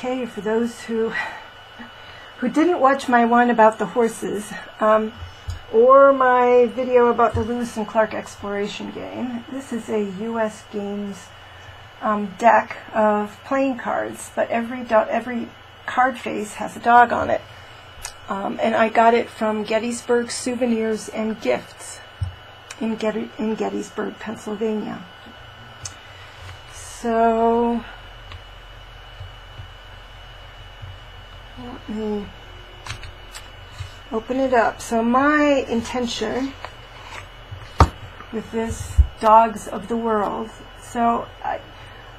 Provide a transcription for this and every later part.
Okay, for those who didn't watch my one about the horses, or my video about the Lewis and Clark exploration game, this is a U.S. Games deck of playing cards, but every card face has a dog on it. And I got it from Gettysburg Souvenirs and Gifts in Gettysburg, Pennsylvania. So let me open it up. So my intention with this Dogs of the World, so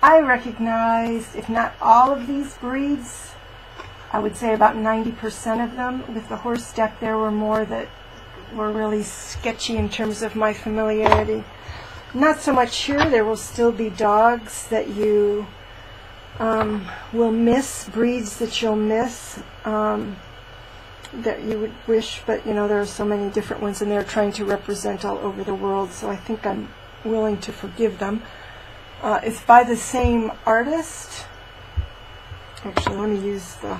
I recognized, if not all of these breeds, I would say about 90% of them. With the horse deck, there were more that were really sketchy in terms of my familiarity. Not so much here. There will still be dogs that you will miss, breeds that you'll miss, that you would wish, but you know, there are so many different ones and they're trying to represent all over the world, so I think I'm willing to forgive them. It's by the same artist. Actually, let me use the...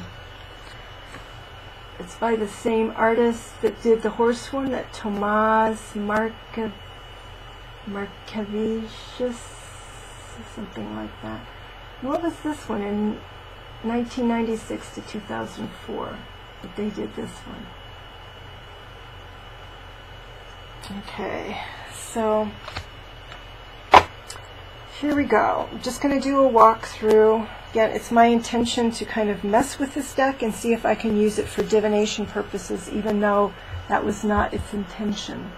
It's by the same artist that did the horse one, that Tomas Markevicius, something like that. What was this one in 1996 to 2004? But they did this one. Okay, so here we go. I'm just going to do a walkthrough. Again, it's my intention to kind of mess with this deck and see if I can use it for divination purposes, even though that was not its intention.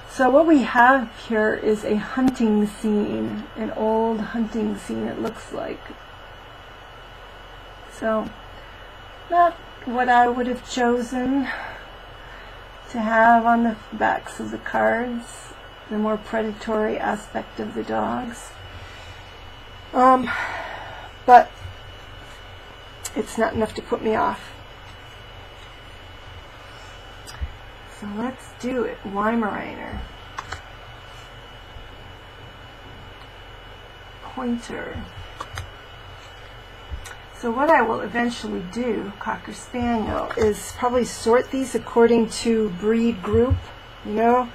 So what we have here is a hunting scene, an old hunting scene it looks like. So, not what I would have chosen to have on the backs of the cards, the more predatory aspect of the dogs. But it's not enough to put me off. So let's do it. Weimaraner. Pointer. So what I will eventually do, Cocker Spaniel, is probably sort these according to breed group. You know,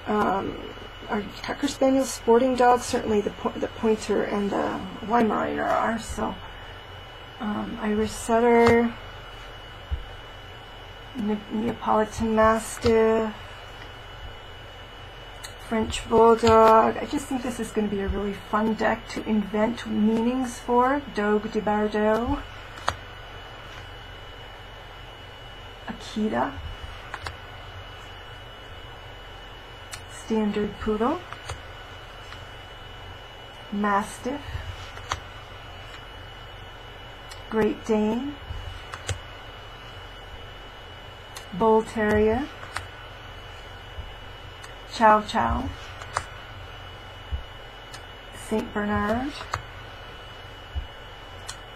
our Cocker Spaniel sporting dogs, certainly the Pointer and the Weimaraner are. So Irish Setter, Neapolitan Mastiff, French Bulldog. I just think this is going to be a really fun deck to invent meanings for. Dogue de Bordeaux, Akita, Standard Poodle, Mastiff, Great Dane, Bull Terrier, Chow Chow, St. Bernard,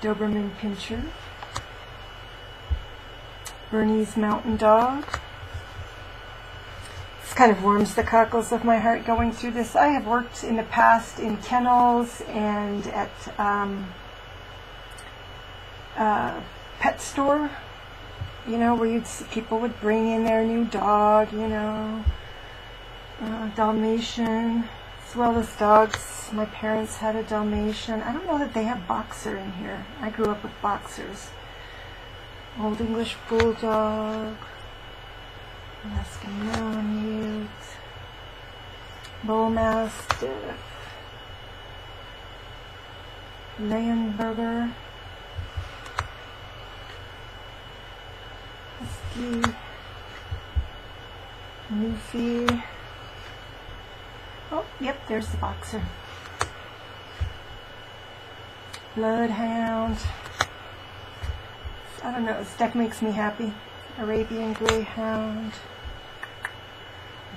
Doberman Pinscher, Bernese Mountain Dog. This kind of warms the cockles of my heart going through this. I have worked in the past in kennels and at pet store, you know, where you'd see people would bring in their new dog, you know, Dalmatian, as well as dogs. My parents had a Dalmatian. I don't know that they have Boxer in here. I grew up with Boxers. Old English Bulldog, Alaskan Malamute, Bull Mastiff, Leonberger, Husky, Newfie. Oh, yep, there's the Boxer. Bloodhound. I don't know, this deck makes me happy. Arabian Greyhound.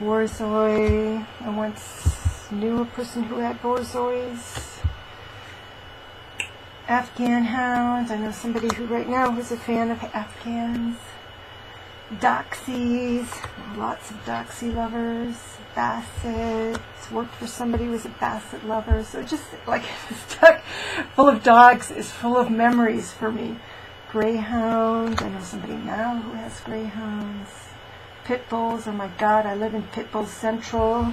Borzoi. I once knew a person who had Borzois. Afghan Hound. I know somebody who right now is a fan of Afghans. Dachshunds, lots of Dachshund lovers. Bassets, worked for somebody who was a Basset lover. So just like this duck full of dogs is full of memories for me. Greyhound, I know somebody now who has greyhounds. Pit bulls, oh my God, I live in Pit Bull Central.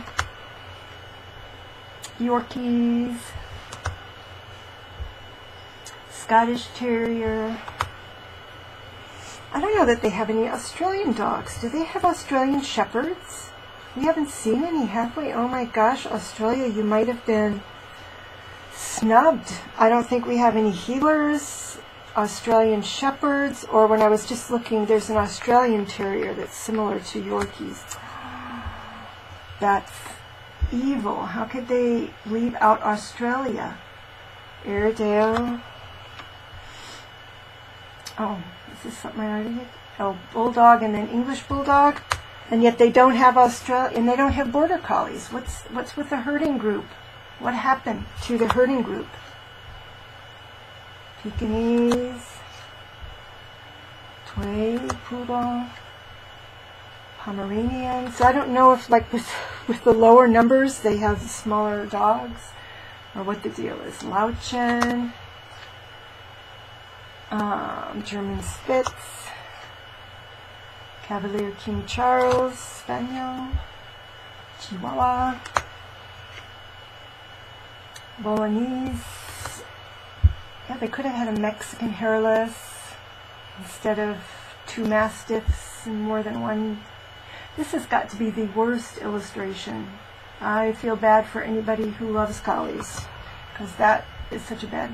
Yorkies. Scottish Terrier. I don't know that they have any Australian dogs. Do they have Australian Shepherds? We haven't seen any, have we? Oh my gosh, Australia, you might have been snubbed. I don't think we have any Heelers, Australian Shepherds, or when I was just looking, there's an Australian Terrier that's similar to Yorkies. That's evil. How could they leave out Australia? Airedale. Oh, is this something I already did? Oh, Bulldog and then English Bulldog. And yet they don't have Australia, and they don't have Border Collies. What's with the herding group? What happened to the herding group? Pekingese, Toy Poodle, Pomeranian. So I don't know if, like, with the lower numbers, they have smaller dogs, or what the deal is. Lauchen, German Spitz, Cavalier King Charles, Spaniel, Chihuahua, Bolognese. Yeah, they could have had a Mexican hairless instead of 2 Mastiffs and more than one. This has got to be the worst illustration. I feel bad for anybody who loves collies, because that is such a bad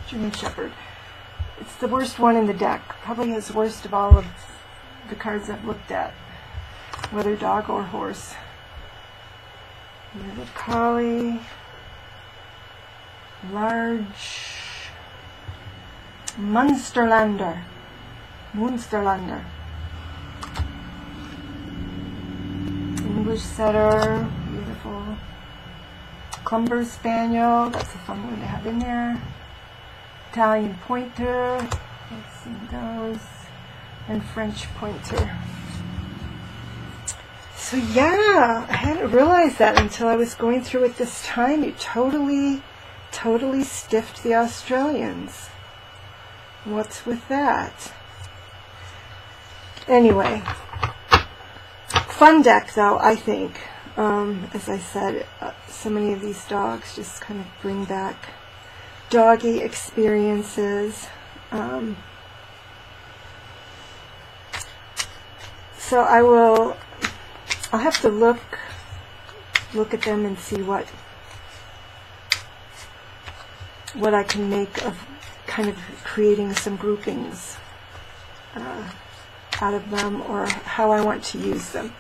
German Shepherd. It's the worst one in the deck. Probably is the worst of all of the cards I've looked at, whether dog or horse. Bearded Collie, large Munsterlander, English Setter, beautiful. Clumber Spaniel, that's a fun one to have in there. Italian Pointer, let's see those. And French Pointer. So yeah, I hadn't realized that until I was going through it this time. You totally stiffed the Australians. What's with that? Anyway, fun deck though, I think. As I said, so many of these dogs just kind of bring back doggy experiences. So I'll have to look at them and see what I can make of kind of creating some groupings out of them, or how I want to use them.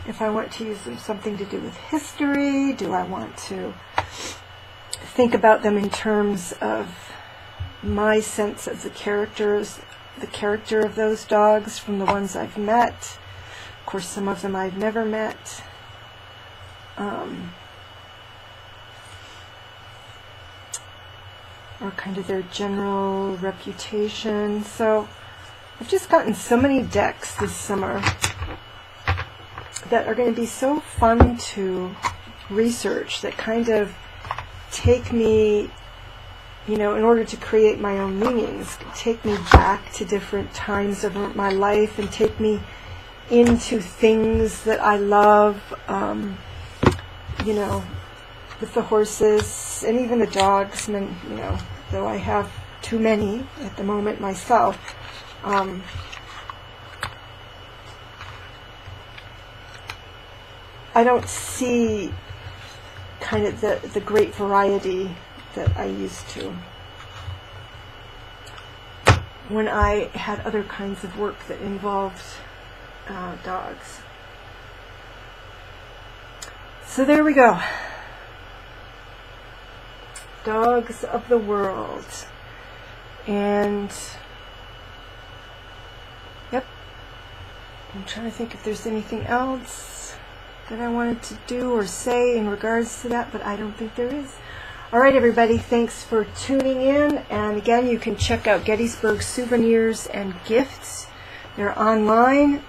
If I want to use them something to do with history, do I want to think about them in terms of my sense of the character of those dogs from the ones I've met. Of course, some of them I've never met. Or kind of their general reputation. So I've just gotten so many decks this summer that are going to be so fun to research, that kind of take me, in order to create my own meanings, take me back to different times of my life and take me into things that I love, with the horses and even the dogs, and though I have too many at the moment myself. I don't see kind of the great variety that I used to when I had other kinds of work that involved dogs. So there we go. Dogs of the world. And yep, I'm trying to think if there's anything else that I wanted to do or say in regards to that, but I don't think there is. All right, everybody, thanks for tuning in. And again, you can check out Gettysburg Souvenirs and Gifts. They're online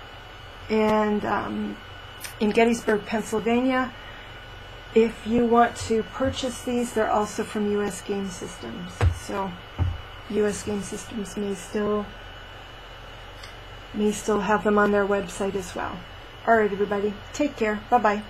and in Gettysburg, Pennsylvania. If you want to purchase these, they're also from U.S. Game Systems. So U.S. Game Systems may still have them on their website as well. All right, everybody. Take care. Bye-bye.